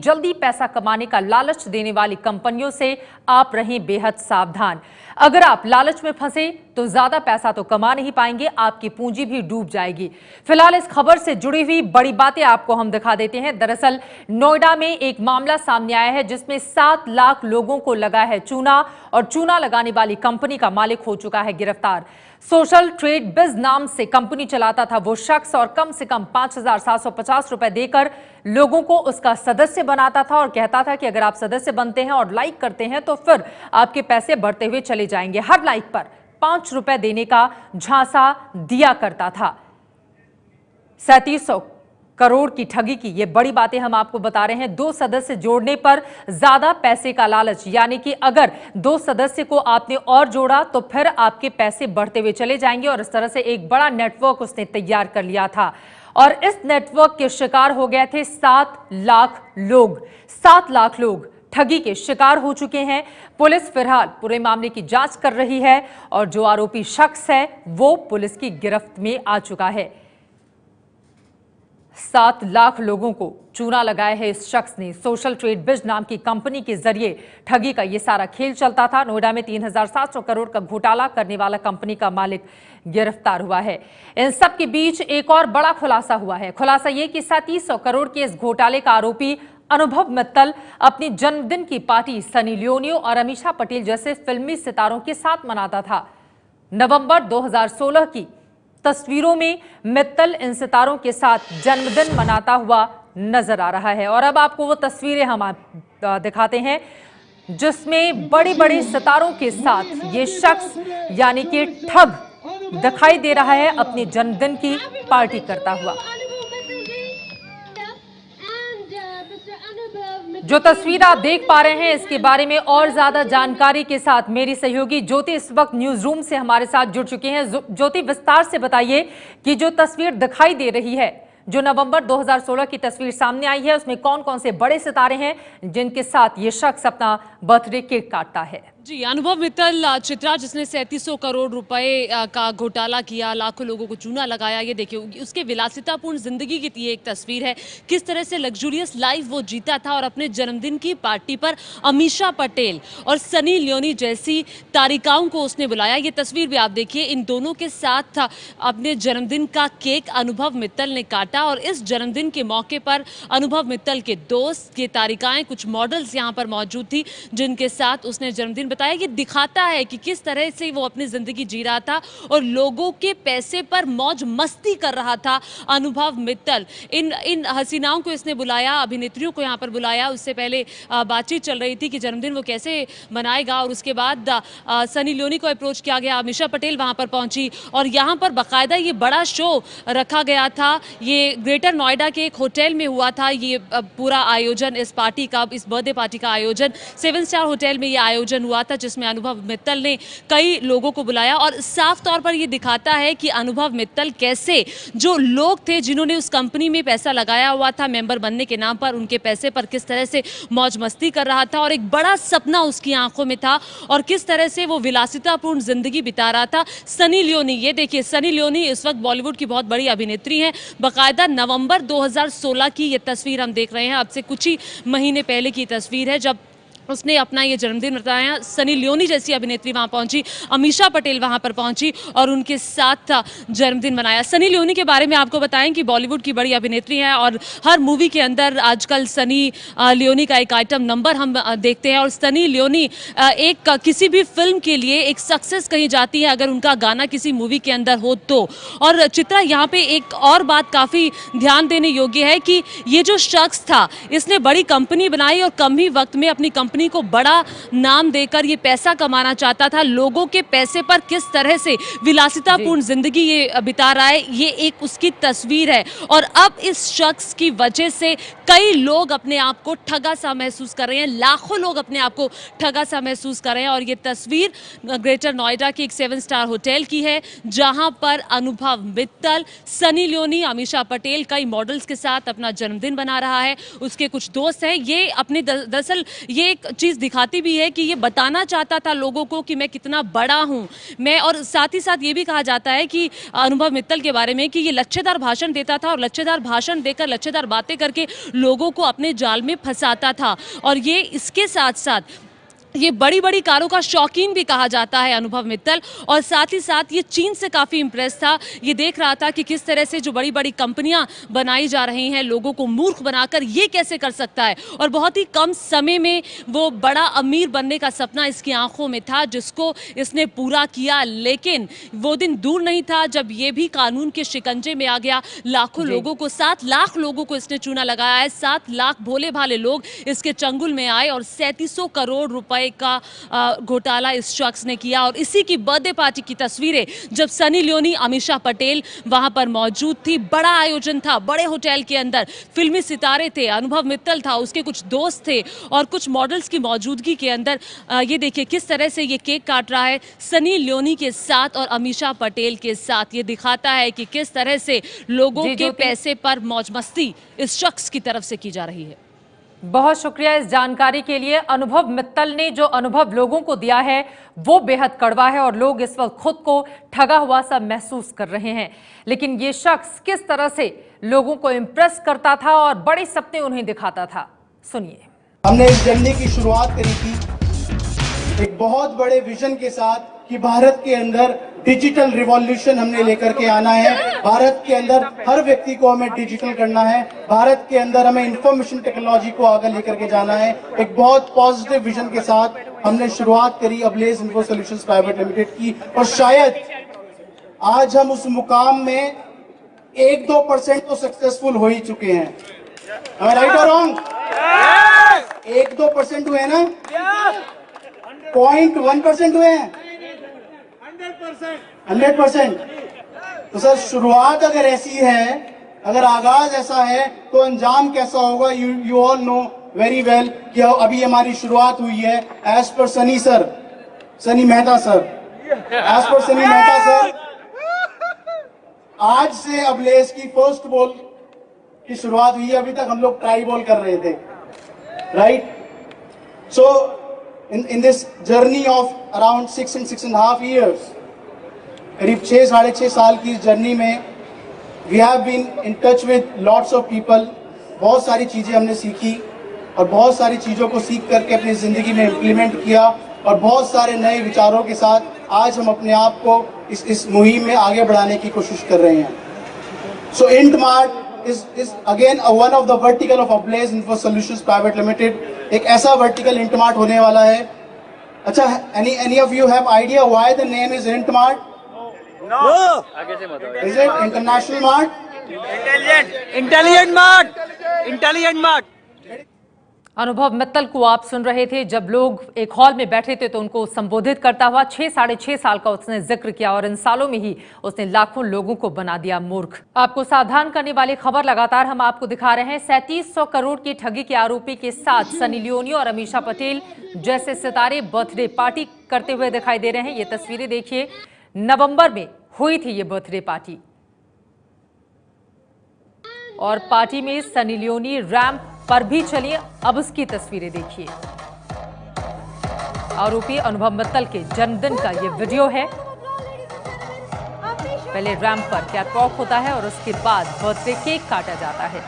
जल्दी पैसा कमाने का लालच देने वाली कंपनियों से आप रहें बेहद सावधान। अगर आप लालच में फंसे तो ज्यादा पैसा तो कमा नहीं पाएंगे, आपकी पूंजी भी डूब जाएगी। फिलहाल इस खबर से जुड़ी हुई बड़ी बातें आपको हम दिखा देते हैं। दरअसल नोएडा में एक मामला सामने आया है जिसमें 7 लाख लोगों को लगा है चूना और चूना लगाने वाली कंपनी का मालिक हो चुका है गिरफ्तार। सोशल ट्रेड बिज नाम से कंपनी चलाता था वो शख्स और कम से कम 5,750 रुपए देकर लोगों को उसका सदस्य बनाता था और कहता था कि अगर आप सदस्य बनते हैं और लाइक करते हैं तो फिर आपके पैसे बढ़ते हुए चले जाएंगे। हर लाइक पर 5 रुपए देने का झांसा दिया करता था। 3700 करोड़ की ठगी की ये बड़ी बातें हम आपको बता रहे हैं। 2 सदस्य जोड़ने पर ज्यादा पैसे का लालच, यानी कि अगर 2 सदस्य को आपने और जोड़ा तो फिर आपके पैसे बढ़ते हुए चले जाएंगे और इस तरह से एक बड़ा नेटवर्क उसने तैयार कर लिया था और इस नेटवर्क के शिकार हो गए थे 7 लाख लोग। 7 लाख लोग ठगी के शिकार हो चुके हैं। पुलिस फिलहाल पूरे मामले की जांच कर रही है और जो आरोपी शख्स है वो पुलिस की गिरफ्त में आ चुका है। 7 लाख लोगों को चूना लगाया है इस शख्स ने। सोशल ट्रेड बिज नाम की कंपनी के जरिए ठगी का ये सारा खेल चलता था। नोएडा में 3,700 करोड़ का घोटाला करने वाला कंपनी का मालिक गिरफ्तार हुआ है। इन सब के बीच एक और बड़ा खुलासा हुआ है। खुलासा ये कि 3700 करोड़ के इस घोटाले का आरोपी अनुभव मित्तल अपनी जन्मदिन की पार्टी सनी लियोनी और अमीषा पटेल जैसे फिल्मी सितारों के साथ मनाता था। नवंबर 2016 की तस्वीरों में मित्तल इन सितारों के साथ जन्मदिन मनाता हुआ नजर आ रहा है और अब आपको वो तस्वीरें हम दिखाते हैं जिसमें बड़े बड़े सितारों के साथ ये शख्स यानी कि ठग दिखाई दे रहा है अपने जन्मदिन की पार्टी करता हुआ। जो तस्वीर आप देख पा रहे हैं इसके बारे में और ज्यादा जानकारी के साथ मेरी सहयोगी ज्योति इस वक्त न्यूज रूम से हमारे साथ जुड़ चुकी हैं। ज्योति, विस्तार से बताइए कि जो तस्वीर दिखाई दे रही है, जो नवंबर 2016 की तस्वीर सामने आई है, उसमें कौन कौन से बड़े सितारे हैं जिनके साथ ये शख्स अपना बर्थडे केक काटता है? जी, अनुभव मित्तल चित्रा जिसने 3700 करोड़ रुपए का घोटाला किया, लाखों लोगों को चूना लगाया, ये देखिए उसके विलासितापूर्ण जिंदगी की ये एक तस्वीर है। किस तरह से लग्जूरियस लाइफ वो जीता था और अपने जन्मदिन की पार्टी पर अमीषा पटेल और सनी लियोनी जैसी तारिकाओं को उसने बुलाया। ये तस्वीर भी आप देखिए, इन दोनों के साथ अपने जन्मदिन का केक अनुभव मित्तल ने काटा और इस जन्मदिन के मौके पर अनुभव मित्तल के दोस्त, ये तारिकाएं, कुछ मॉडल्स यहाँ पर मौजूद थी जिनके साथ उसने जन्मदिन बताया। ये दिखाता है कि किस तरह से वो अपनी जिंदगी जी रहा था और लोगों के पैसे पर मौज मस्ती कर रहा था अनुभव मित्तल। इन हसीनाओं को इसने बुलाया, अभिनेत्रियों को यहाँ पर बुलाया। उससे पहले बातचीत चल रही थी कि जन्मदिन वो कैसे मनाएगा और उसके बाद सनी लियोनी को अप्रोच किया गया। अमीषा पटेल वहाँ पर पहुंची और यहाँ पर बाकायदा ये बड़ा शो रखा गया था। ये ग्रेटर नोएडा के एक होटल में हुआ था। ये पूरा आयोजन इस पार्टी का, इस बर्थडे पार्टी का आयोजन 7 स्टार होटल में ये आयोजन हुआ था जिसमें अनुभव मित्तल ने कई लोगों को बुलाया और साफ तौर पर यह दिखाता है कि अनुभव मित्तल कैसे जो लोग थे जिन्होंने उस कंपनी में पैसा लगाया हुआ था मेंबर बनने के नाम पर, उनके पैसे पर किस तरह से मौज मस्ती कर रहा था और एक बड़ा सपना उसकी आंखों में था और किस तरह से वो विलासितापूर्ण जिंदगी बिता रहा था। सनी लियोनी, ये देखिए सनी लियोनी इस वक्त बॉलीवुड की बहुत बड़ी अभिनेत्री हैं। बाकायदा नवंबर 2016 की ये तस्वीर हम देख रहे हैं, अब से कुछ ही महीने पहले की तस्वीर है जब उसने अपना ये जन्मदिन बताया। सनी लियोनी जैसी अभिनेत्री वहां पहुंची, अमीषा पटेल वहां पर पहुंची और उनके साथ जन्मदिन मनाया। सनी लियोनी के बारे में आपको बताएं कि बॉलीवुड की बड़ी अभिनेत्री हैं और हर मूवी के अंदर आजकल सनी लियोनी का एक आइटम नंबर हम देखते हैं और सनी लियोनी एक किसी भी फिल्म के लिए एक सक्सेस कही जाती है अगर उनका गाना किसी मूवी के अंदर हो तो। और चित्रा, यहाँ पे एक और बात काफ़ी ध्यान देने योग्य है कि ये जो शख्स था इसने बड़ी कंपनी बनाई और कम ही वक्त में अपनी कंपनी को बड़ा नाम देकर ये पैसा कमाना चाहता था। लोगों के पैसे पर किस तरह से विलासितापूर्ण जिंदगी ये बिता रहा है, ये एक उसकी तस्वीर है और अब इस शख्स की वजह से कई लोग अपने आप को ठगा सा महसूस कर रहे हैं, लाखों लोग अपने आप को ठगा सा महसूस कर रहे हैं। और ये तस्वीर ग्रेटर नोएडा के एक 7 स्टार होटल की है जहां पर अनुभव मित्तल, सनी लियोनी, अमीषा पटेल कई मॉडल्स के साथ अपना जन्मदिन बना रहा है। उसके कुछ दोस्त हैं, ये अपने दरअसल ये एक एक चीज़ दिखाती भी है कि ये बताना चाहता था लोगों को कि मैं कितना बड़ा हूँ मैं। और साथ ही साथ ये भी कहा जाता है कि अनुभव मित्तल के बारे में कि ये लच्छेदार भाषण देता था और लच्छेदार भाषण देकर लच्छेदार बातें करके लोगों को अपने जाल में फंसाता था। और ये इसके साथ साथ ये बड़ी बड़ी कारों का शौकीन भी कहा जाता है अनुभव मित्तल। और साथ ही साथ ये चीन से काफ़ी इम्प्रेस था। ये देख रहा था कि किस तरह से जो बड़ी बड़ी कंपनियां बनाई जा रही हैं लोगों को मूर्ख बनाकर ये कैसे कर सकता है। और बहुत ही कम समय में वो बड़ा अमीर बनने का सपना इसकी आंखों में था जिसको इसने पूरा किया। लेकिन वो दिन दूर नहीं था जब ये भी कानून के शिकंजे में आ गया। लाखों लोगों को 7 लाख लोगों को इसने चूना लगाया है। 7 लाख भोले भाले लोग इसके चंगुल में आए और 3700 करोड़ रुपए का घोटाला इस शख्स ने किया। और इसी की बर्थडे पार्टी की तस्वीरें जब सनी लियोनी अमीषा पटेल वहां पर मौजूद थी। बड़ा आयोजन था, बड़े होटल के अंदर फिल्मी सितारे थे, अनुभव मित्तल था, उसके कुछ दोस्त थे और कुछ मॉडल्स की मौजूदगी के अंदर ये देखिए किस तरह से ये केक काट रहा है सनी लियोनी के साथ और अमीषा पटेल के साथ। ये दिखाता है कि किस तरह से लोगों के पैसे पर मौज मस्ती इस शख्स की तरफ से की जा रही है। बहुत शुक्रिया इस जानकारी के लिए। अनुभव मित्तल ने जो अनुभव लोगों को दिया है वो बेहद कड़वा है और लोग इस वक्त खुद को ठगा हुआ सा महसूस कर रहे हैं। लेकिन ये शख्स किस तरह से लोगों को इम्प्रेस करता था और बड़े सपने उन्हें दिखाता था, सुनिए। हमने इस जर्नी की शुरुआत करी थी एक बहुत बड़े विजन के साथ कि भारत के अंदर डिजिटल रिवॉल्यूशन हमने लेकर के आना है। भारत के अंदर हर व्यक्ति को हमें डिजिटल करना है। भारत के अंदर हमें इंफॉर्मेशन टेक्नोलॉजी को आगे लेकर के जाना है। एक बहुत पॉजिटिव विजन के साथ हमने शुरुआत करी ablaze info solutions private limited की। और शायद आज हम उस मुकाम में 1-2% तो सक्सेसफुल हो ही चुके हैं। राइट और रॉन्ग? 1-2% हुए ना? 0.1% हुए हैं? 100%। तो सर शुरुआत अगर ऐसी है, अगर आगाज ऐसा है तो अंजाम कैसा होगा? You all know very well कि अभी हमारी शुरुआत हुई है। As per Sunny Mehta sir, as per Sunny Mehta sir, आज से अबलेस की फर्स्ट बॉल की शुरुआत हुई है। अभी तक हम लोग ट्राई बॉल कर रहे थे, right? So in this journey of around 6.5 years, करीब 6-6.5 साल की इस जर्नी में we have been in touch with lots of people। बहुत सारी चीज़ें हमने सीखी और बहुत सारी चीज़ों को सीख करके अपनी ज़िंदगी में इम्प्लीमेंट किया और बहुत सारे नए विचारों के साथ आज हम अपने आप को इस मुहिम में आगे बढ़ाने की कोशिश कर रहे हैं। So IntMart is again one of the vertical of Ablaze Info Solutions Private Limited। एक ऐसा वर्टिकल इंटमार्ट होने वाला है। अच्छा, any of you have idea why the name is IntMart? No. Is it International Mart? Intelligent Mart। अनुभव मित्तल को आप सुन रहे थे। जब लोग एक हॉल में बैठे थे तो उनको संबोधित करता हुआ 6-6.5 साल का उसने जिक्र किया और इन सालों में ही उसने लाखों लोगों को बना दिया मूर्ख। आपको सावधान करने वाली खबर लगातार हम आपको दिखा रहे हैं। 3700 करोड़ की ठगी के आरोपी के साथ सनी लियोनी और अमीषा पटेल जैसे सितारे बर्थडे पार्टी करते हुए दिखाई दे रहे हैं। ये तस्वीरें देखिए, नवंबर में हुई थी ये बर्थडे पार्टी और पार्टी में सनी लियोनी रैंप पर भी चलिए अब उसकी तस्वीरें देखिए। आरोपी अनुभव मित्तल के जन्मदिन का ये वीडियो है। पहले रैंप पर कैटवॉक होता है और उसके बाद बर्थडे केक काटा जाता है।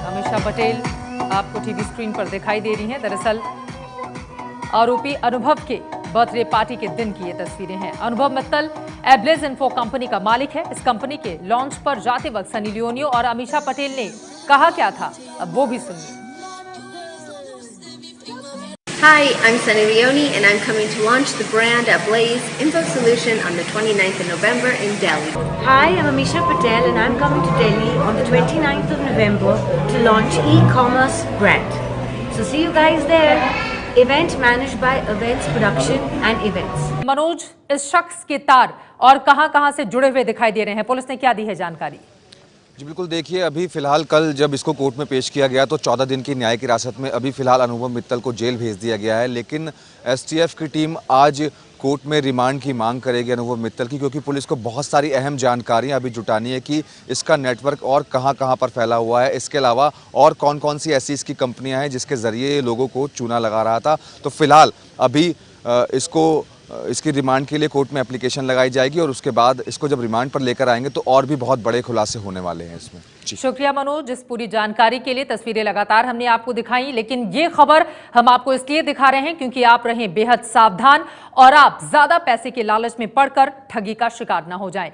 अमीषा पटेल आपको टीवी स्क्रीन पर दिखाई दे रही हैं। दरअसल आरोपी अनुभव के बर्थडे पार्टी के दिन की ये तस्वीरें हैं। अनुभव मित्तल एब्लेज इन्फो कंपनी का मालिक है। इस कंपनी के लॉन्च पर जाते वक्त सनी लियोनी और अमीषा पटेल ने कहा क्या था, अब वो भी सुनिए। Hi, I'm Sunny Leone and I'm coming to launch the brand Ablaze Info Solution on the 29th of November in Delhi. Hi, I'm Amisha Patel and I'm coming to Delhi on the 29th of November to launch e-commerce brand. So see you guys there. Event managed by Events Production and Events. Manoj, इस शख्स के तार और कहां-कहां से जुड़े हुए दिखाई दे रहे हैं, पुलिस ने क्या दी है जानकारी? जी बिल्कुल, देखिए अभी फिलहाल कल जब इसको कोर्ट में पेश किया गया तो 14 दिन की न्यायिक हिरासत में अभी फिलहाल अनुभव मित्तल को जेल भेज दिया गया है। लेकिन एसटीएफ की टीम आज कोर्ट में रिमांड की मांग करेगी अनुभव मित्तल की, क्योंकि पुलिस को बहुत सारी अहम जानकारियां अभी जुटानी है कि इसका नेटवर्क और कहां-कहां पर फैला हुआ है। इसके अलावा और कौन-कौन सी ऐसी इसकी कंपनियां हैं जिसके ज़रिए लोगों को चूना लगा रहा था। तो फिलहाल अभी इसकी रिमांड के लिए कोर्ट में एप्लीकेशन लगाई जाएगी और उसके बाद इसको जब रिमांड पर लेकर आएंगे तो और भी बहुत बड़े खुलासे होने वाले हैं इसमें। शुक्रिया मनोज, इस पूरी जानकारी के लिए। तस्वीरें लगातार हमने आपको दिखाई, लेकिन ये खबर हम आपको इसलिए दिखा रहे हैं क्योंकि आप रहें बेहद सावधान और आप ज्यादा पैसे के लालच में पड़कर ठगी का शिकार न हो जाएं।